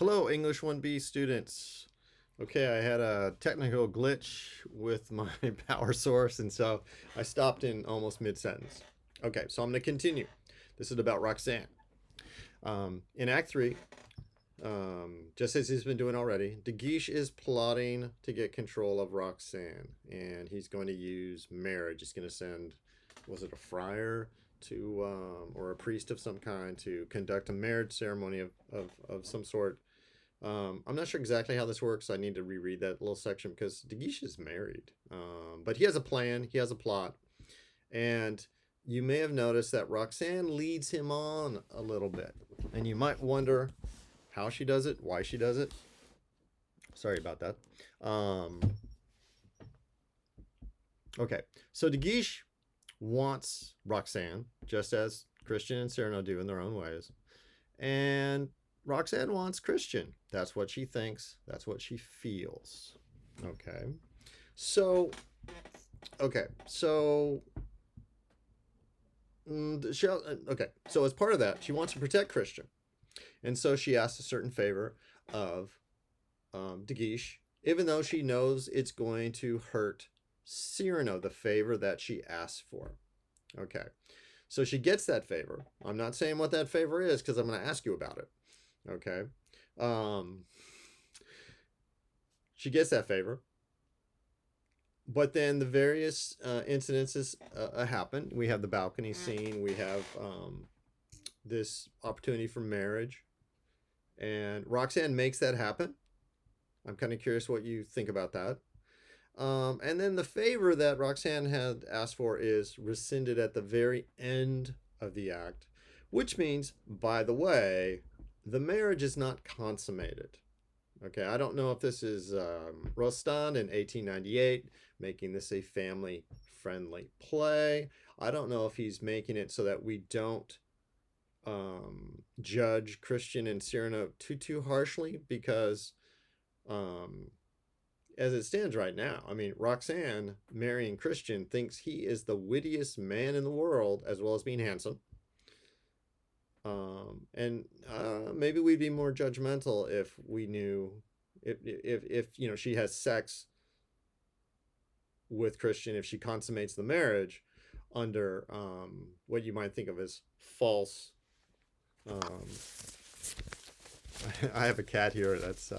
Hello, English 1B students. Okay, I had a technical glitch with my power source, and so I stopped in almost mid-sentence. Okay, so I'm going to continue. This is about Roxane. In Act 3, just as he's been doing already, De Guiche is plotting to get control of Roxane, and he's going to use marriage. He's going to send, was it a friar to, or a priest of some kind to conduct a marriage ceremony of some sort. I'm not sure exactly how this works. I need to reread that little section because De Guiche is married. But he has a plan, he has a plot. And you may have noticed that Roxane leads him on a little bit. And you might wonder how she does it, why she does it. Sorry about that. Okay, so De Guiche wants Roxane, just as Christian and Cyrano do in their own ways. And Roxane wants Christian. That's what she thinks. That's what she feels. Okay. So, okay. So, okay. So as part of that, she wants to protect Christian. And so she asks a certain favor of De Guiche, even though she knows it's going to hurt Cyrano, the favor that she asks for. Okay. So she gets that favor. I'm not saying what that favor is because I'm going to ask you about it. Okay. She gets that favor. But then the various incidences happen. We have the balcony scene. We have this opportunity for marriage. And Roxane makes that happen. I'm kind of curious what you think about that. And then the favor that Roxane had asked for is rescinded at the very end of the act, which means, by the way, the marriage is not consummated. Okay, I don't know if this is Rostand in 1898, making this a family-friendly play. I don't know if he's making it so that we don't judge Christian and Cyrano too harshly, because as it stands right now, I mean, Roxane marrying Christian thinks he is the wittiest man in the world, as well as being handsome. And maybe we'd be more judgmental if we knew if you know, she has sex with Christian, if she consummates the marriage under what you might think of as false. I have a cat here that's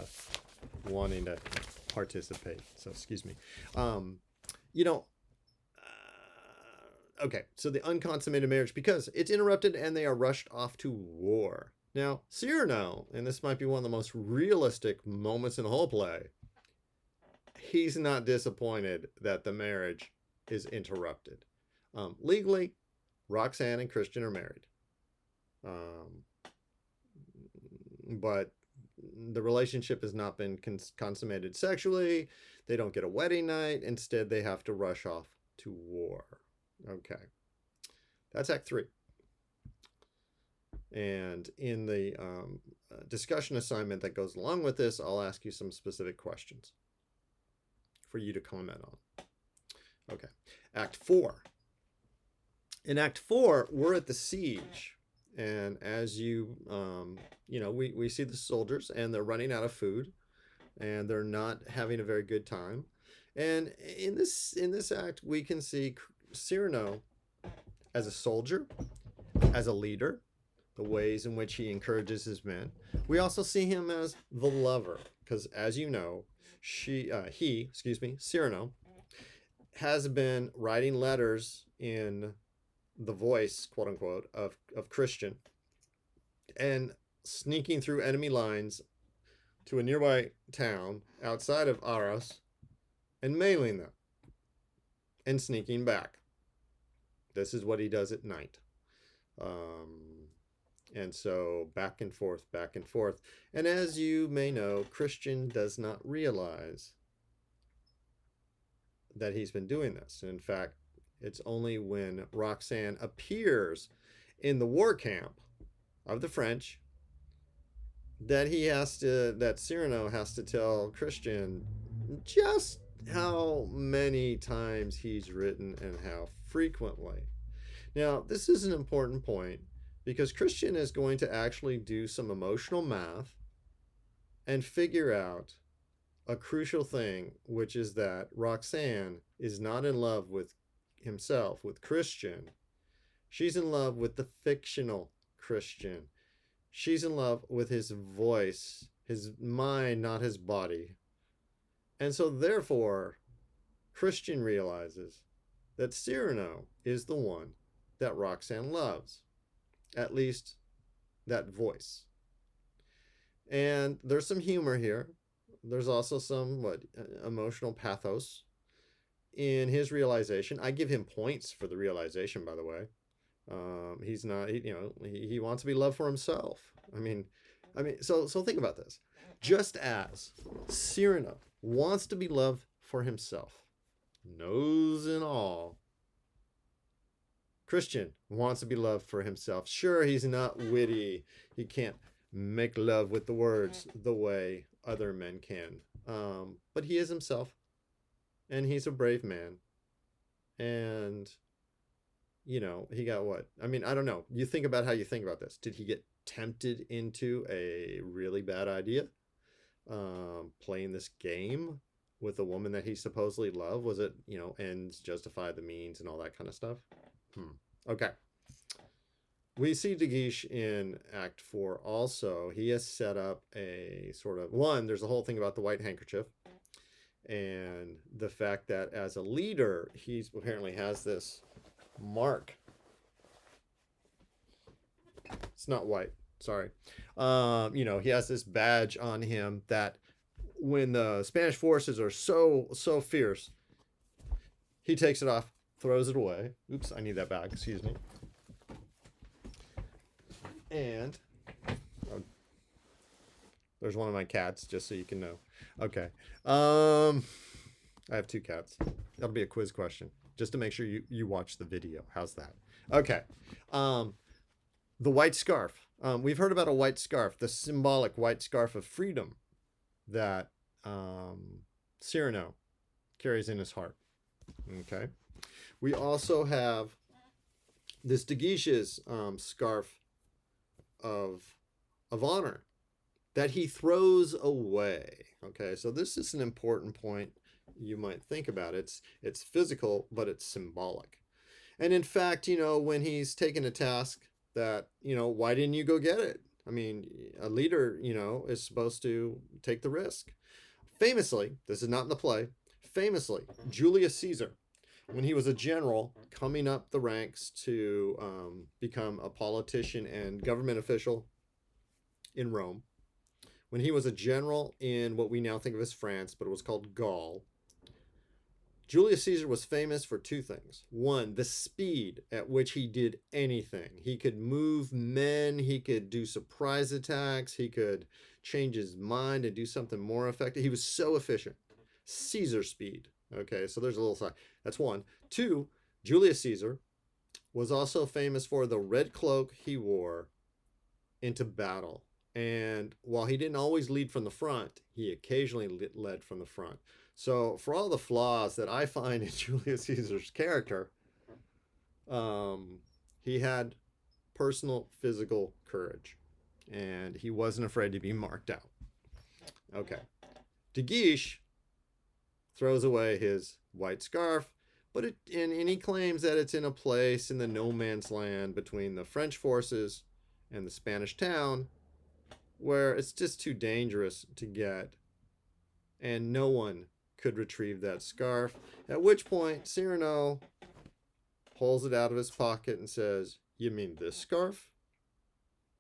wanting to participate, so excuse me. You know, okay, so the unconsummated marriage, because it's interrupted and they are rushed off to war. Now, Cyrano, and this might be one of the most realistic moments in the whole play, he's not disappointed that the marriage is interrupted. Legally, Roxane and Christian are married. But the relationship has not been consummated sexually. They don't get a wedding night. Instead, they have to rush off to war. Okay, that's Act 3. And in the discussion assignment that goes along with this, I'll ask you some specific questions for you to comment on. Okay, Act 4. In Act 4, we're at the siege. And as you know, we see the soldiers, and they're running out of food, and they're not having a very good time. And in this act, we can see Cyrano as a soldier, as a leader, the ways in which he encourages his men. We also see him as the lover, because as you know, Cyrano, has been writing letters in the voice, quote unquote, of Christian, and sneaking through enemy lines to a nearby town outside of Arras and mailing them and sneaking back. This is what he does at night. And so back and forth, back and forth. And as you may know, Christian does not realize that he's been doing this. And in fact, it's only when Roxane appears in the war camp of the French that Cyrano has to tell Christian just how many times he's written and how frequently. Now, this is an important point because Christian is going to actually do some emotional math and figure out a crucial thing, which is that Roxane is not in love with himself, with Christian. She's in love with the fictional Christian. She's in love with his voice, his mind, not his body. And so, therefore, Christian realizes that Cyrano is the one that Roxane loves, at least that voice. And there's some humor here. There's also some emotional pathos in his realization. I give him points for the realization, by the way. He's not, he wants to be loved for himself. So think about this. Just as Cyrano wants to be loved for himself, nose and all, Christian wants to be loved for himself. Sure, he's not witty. He can't make love with the words the way other men can. But he is himself, and he's a brave man. And, he got what? I don't know. You think about how you think about this. Did he get tempted into a really bad idea? Playing this game with a woman that he supposedly loved? Was it, ends justify the means and all that kind of stuff? Okay. We see De Guiche in Act 4 also. He has set up a sort of, there's a whole thing about the white handkerchief and the fact that as a leader, he apparently has this mark. It's not white, sorry. He has this badge on him that when the Spanish forces are so fierce, he takes it off, throws it away. Oops, I need that back, excuse me. And there's one of my cats, just so you can know. Okay. I have 2 cats. That'll be a quiz question, just to make sure you watch the video. How's that? Okay. The white scarf. We've heard about a white scarf, the symbolic white scarf of freedom that Cyrano carries in his heart. Okay. We also have this De Guiche's scarf of honor that he throws away. Okay, so this is an important point you might think about. It's physical, but it's symbolic. And in fact, when he's taken a task that, why didn't you go get it? A leader, is supposed to take the risk. Famously, this is not in the play, famously, Julius Caesar, when he was a general coming up the ranks to become a politician and government official in Rome, when he was a general in what we now think of as France, but it was called Gaul, Julius Caesar was famous for 2 things. 1, the speed at which he did anything. He could move men, he could do surprise attacks, he could change his mind and do something more effective. He was so efficient. Caesar speed. Okay, so there's a little side. That's 1. 2, Julius Caesar was also famous for the red cloak he wore into battle. And while he didn't always lead from the front, he occasionally led from the front. So for all the flaws that I find in Julius Caesar's character, he had personal physical courage. And he wasn't afraid to be marked out. Okay. De Guiche throws away his white scarf, but and he claims that it's in a place in the no man's land between the French forces and the Spanish town where it's just too dangerous to get, and no one could retrieve that scarf. At which point Cyrano pulls it out of his pocket and says, "You mean this scarf?"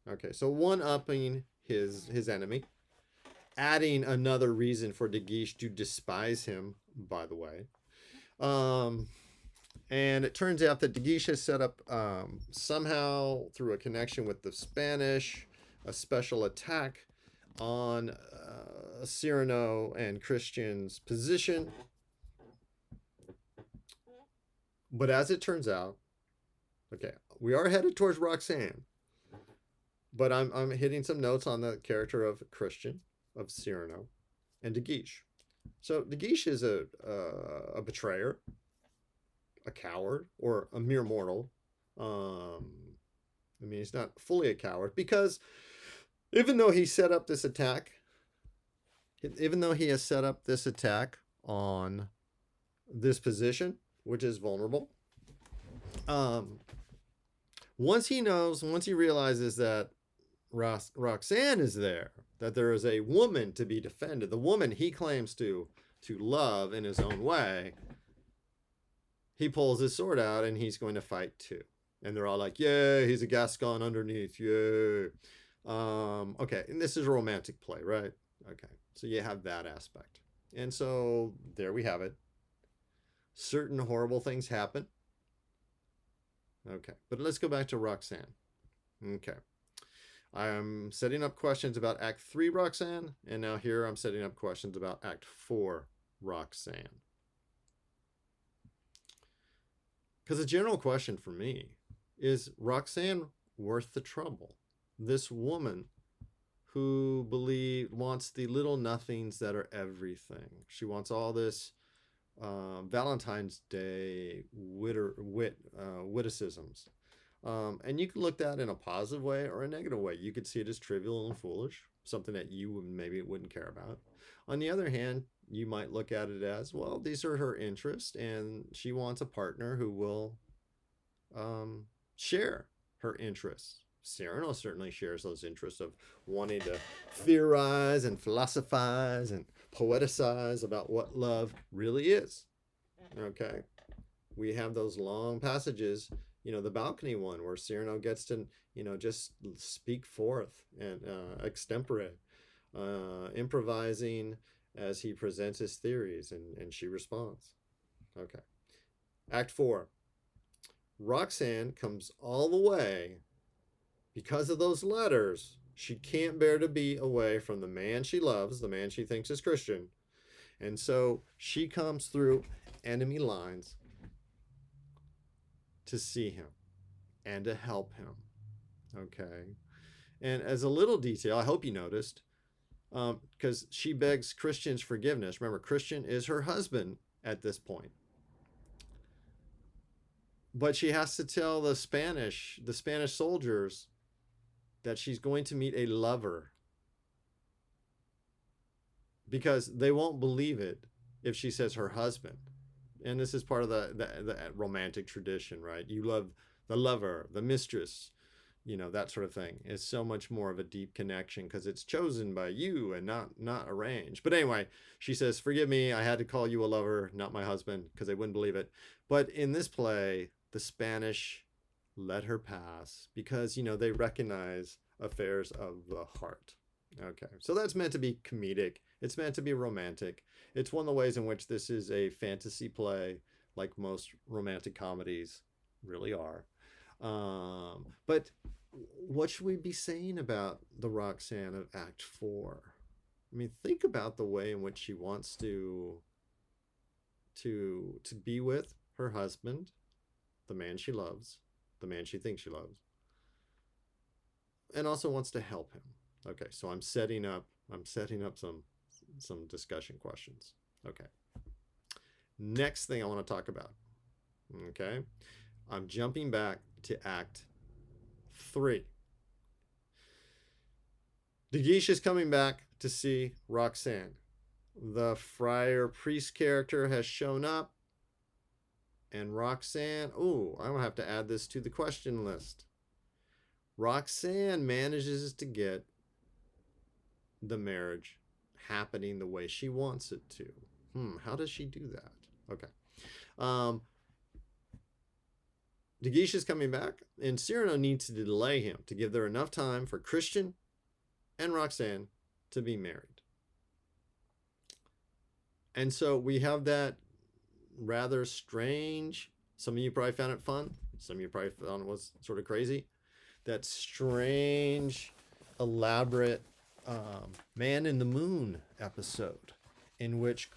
Okay, so one-upping his enemy, adding another reason for De Guiche to despise him, by the way. And it turns out that De Guiche has set up somehow through a connection with the Spanish, a special attack on Cyrano and Christian's position. But as it turns out, okay, we are headed towards Roxane, but I'm hitting some notes on the character of Christian, of Cyrano, and De Guiche. So De Guiche is a betrayer, a coward, or a mere mortal. He's not fully a coward, because even though he set up this attack even though he has set up this attack on this position, which is vulnerable, once he realizes that Roxane is there, that there is a woman to be defended, the woman he claims to love in his own way, he pulls his sword out and he's going to fight too. And they're all like, yay, he's a Gascon underneath, yay. Okay, and this is a romantic play, right? Okay, so you have that aspect. And so there we have it. Certain horrible things happen. Okay, but let's go back to Roxane. Okay. I'm setting up questions about Act 3 Roxane, and now here I'm setting up questions about Act 4 Roxane. Because a general question for me is Roxane worth the trouble? This woman who wants the little nothings that are everything. She wants all this Valentine's Day witticisms. And you can look at that in a positive way or a negative way. You could see it as trivial and foolish, something that you maybe wouldn't care about. On the other hand, you might look at it as, well, these are her interests, and she wants a partner who will share her interests. Cyrano certainly shares those interests of wanting to theorize and philosophize and poeticize about what love really is. Okay, we have those long passages, the balcony one where Cyrano gets to, just speak forth and extempore, improvising as he presents his theories, and she responds. Okay. Act 4. Roxane comes all the way because of those letters. She can't bear to be away from the man she loves, the man she thinks is Christian. And so she comes through enemy lines to see him and to help him. Okay. And as a little detail, I hope you noticed, because she begs Christian's forgiveness. Remember, Christian is her husband at this point. But she has to tell the Spanish soldiers that she's going to meet a lover, because they won't believe it if she says her husband. And this is part of the romantic tradition, right? You love the lover, the mistress, that sort of thing. It's so much more of a deep connection because it's chosen by you and not arranged. But anyway, she says, forgive me, I had to call you a lover, not my husband, because they wouldn't believe it. But in this play, the Spanish let her pass because, they recognize affairs of the heart. Okay, so that's meant to be comedic. It's meant to be romantic. It's one of the ways in which this is a fantasy play, like most romantic comedies really are. But what should we be saying about the Roxane of Act 4? I mean, think about the way in which she wants to be with her husband, the man she loves, the man she thinks she loves, and also wants to help him. Okay, so I'm setting up some discussion questions. Okay. Next thing I want to talk about. Okay. I'm jumping back to Act 3. De Guiche is coming back to see Roxane. The friar priest character has shown up, and Roxane, I'm going to have to add this to the question list. Roxane manages to get the marriage happening the way she wants it to. How does she do that? Okay. De Guiche is coming back, and Cyrano needs to delay him to give there enough time for Christian and Roxane to be married. And so we have that rather strange, some of you probably found it fun, some of you probably found it was sort of crazy, that strange, elaborate Man in the Moon episode in which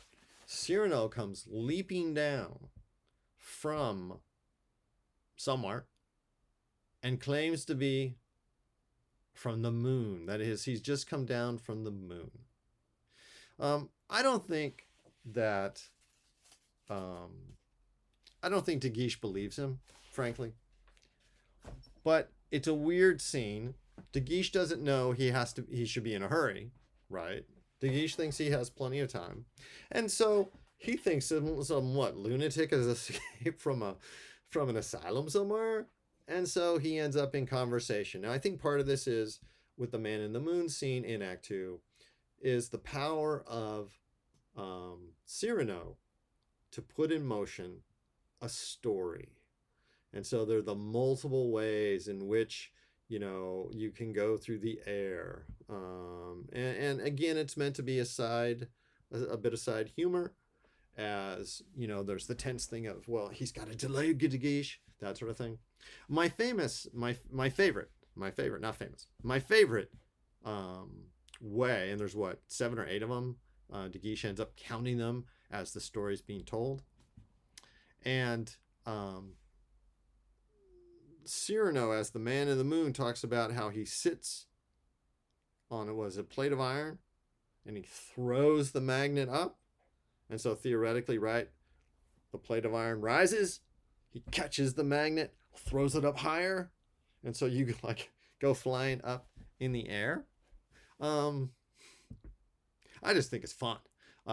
Cyrano comes leaping down from somewhere and claims to be from the moon. That is, he's just come down from the moon. I don't think De Guiche believes him, frankly. But it's a weird scene. De Guiche doesn't know he should be in a hurry, right? De Guiche thinks he has plenty of time, and so he thinks some what lunatic has escaped from an asylum somewhere, and so he ends up in conversation. Now I think part of this is with the Man in the Moon scene in Act Two, is the power of Cyrano to put in motion a story. And so there are the multiple ways in which you can go through the air, and again, it's meant to be a bit of side humor, as there's the tense thing of, well, he's got a delay Giddigish, that sort of thing. My favorite, not famous, my favorite way, and there's what, 7 or 8 of them. De Guiche ends up counting them as the story's being told, and Cyrano, as the Man in the Moon, talks about how he sits on a plate of iron, and he throws the magnet up, and so theoretically, right, the plate of iron rises, he catches the magnet, throws it up higher, and so you like go flying up in the air. I just think it's fun.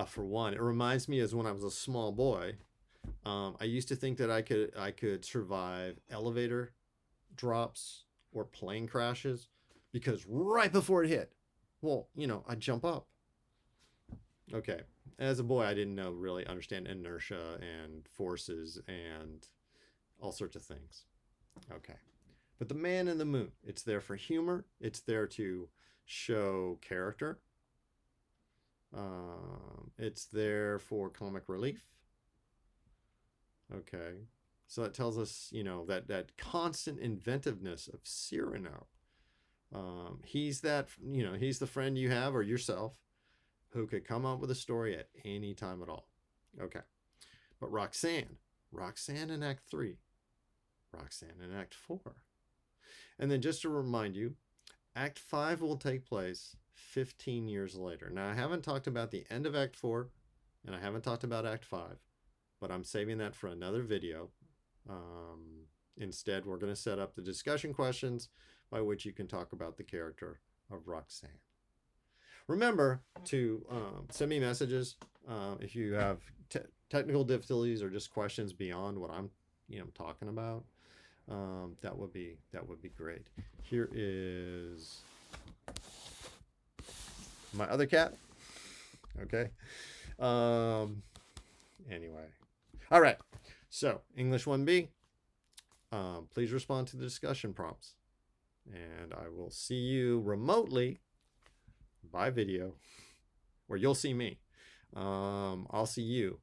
For one, it reminds me as when I was a small boy, I used to think that I could survive elevator drops or plane crashes, because right before it hit, well, I'd jump up. Okay, as a boy, I didn't really understand inertia and forces and all sorts of things. Okay, but the Man in the Moon, it's there for humor, it's there to show character, it's there for comic relief. Okay, so that tells us, that constant inventiveness of Cyrano. He's he's the friend you have, or yourself, who could come up with a story at any time at all. Okay, but Roxane in Act 3, Roxane in Act 4. And then just to remind you, Act 5 will take place 15 years later. Now, I haven't talked about the end of Act 4, and I haven't talked about Act 5, but I'm saving that for another video. Instead, we're going to set up the discussion questions by which you can talk about the character of Roxane. Remember to send me messages if you have technical difficulties or just questions beyond what I'm talking about. That would be great. Here is my other cat. Okay. Anyway. All right. So English 1B. Please respond to the discussion prompts, and I will see you remotely by video, or you'll see me. I'll see you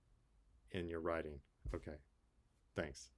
in your writing. Okay. Thanks.